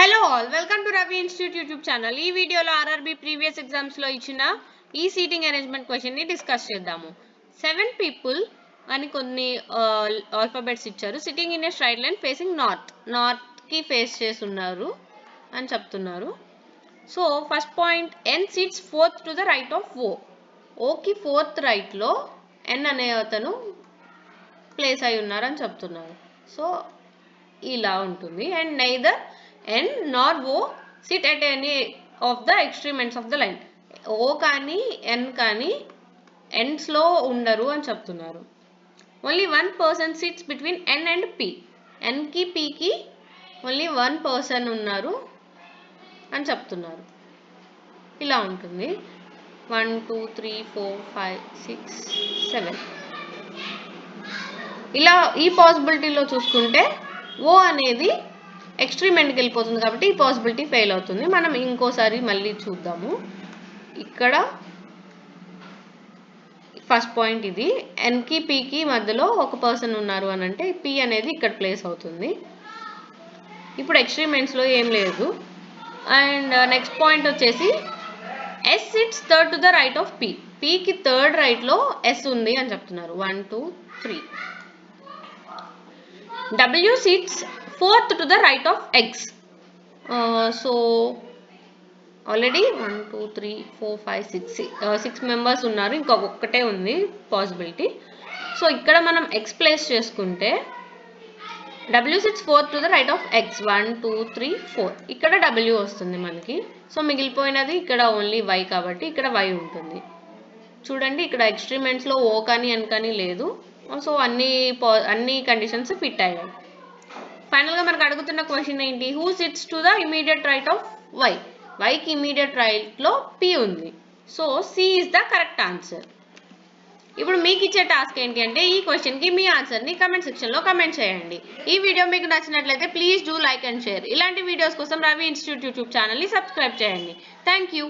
Hello all, welcome to Ravi Institute YouTube channel. ఈ వీడియోలో RRB previous exams లో ఇచ్చిన ఈ సీటింగ్ అరేంజ్మెంట్ క్వశ్చన్ ని డిస్కస్ చేద్దాము. 7 people అని కొన్ని ఆల్ఫాబెట్స్ ఇచ్చారు. Sitting in a straight line facing north కి ఫేస్ చేసి ఉన్నారు అని చెప్తున్నారు. So first point, n sits fourth to the right of O. O కి ఫోర్త్ రైట్ లో n అనే అతను ప్లేస్ అయి ఉన్నారు అని చెప్తున్నారు. సో ఇలా ఉంటుంది. And neither n nor O sit at any of the extreme ends of the line. O కానీ n కానీ ends లో ఉండరు అని చెప్తున్నారు. Only one person sits between n and p. n కి p కి ఓన్లీ వన్ పర్సన్ ఉన్నారు అని చెప్తున్నారు. ఇలా ఉంటుంది. 1 2 3 4 5 6 7. ఇలా ఈ పాసిబిలిటీలో చూసుకుంటే O అనేది ఎక్స్ట్రీమ్ ఎండ్కి వెళ్ళిపోతుంది కాబట్టి ఈ పాసిబిలిటీ ఫెయిల్ అవుతుంది. మనం ఇంకోసారి మళ్ళీ చూద్దాము. ఇక్కడ ఫస్ట్ పాయింట్ ఇది, ఎన్కి పీకి మధ్యలో ఒక పర్సన్ ఉన్నారు అని అంటే పి అనేది ఇక్కడ ప్లేస్ అవుతుంది. ఇప్పుడు ఎక్స్ట్రీమ్ ఎండ్స్లో ఏం లేదు. అండ్ నెక్స్ట్ పాయింట్ వచ్చేసి S sits third to the right of P. పికి థర్డ్ రైట్లో ఎస్ ఉంది అని చెప్తున్నారు. 1 2 3. W sits fourth to the right of X. So already 1 2 3 4 5 6 members ఉన్నారు. ఇంకొకటే ఉంది పాసిబిలిటీ. సో ఇక్కడ మనం X ప్లేస్ చేసుకుంటే W sits fourth to the right of X. 1 2 3 4. ఇక్కడ W వస్తుంది మనకి. సో మిగిలిపోయినది ఇక్కడ ఓన్లీ Y కాబట్టి ఇక్కడ Y ఉంటుంది. చూడండి ఇక్కడ ఎక్స్ట్రీమ్ ఎండ్స్లో O కానీ N కానీ లేదు. సో అన్ని కండిషన్స్ ఫిట్ అయ్యాయి. ఫైనల్గా మనకు అడుగుతున్న క్వశ్చన్ ఏంటి? Who sits to the immediate right of Y. వైకి ఇమీడియట్ రైట్లో పి ఉంది. So C is the correct answer. ఇప్పుడు మీకు ఇచ్చే టాస్క్ ఏంటి అంటే ఈ క్వశ్చన్కి మీ ఆన్సర్ని కమెంట్ సెక్షన్లో కమెంట్ చేయండి. ఈ వీడియో మీకు నచ్చినట్లయితే please do like and share. ఇలాంటి వీడియోస్ కోసం రవి ఇన్స్టిట్యూట్ యూట్యూబ్ ఛానల్ని సబ్స్క్రైబ్ చేయండి. Thank you.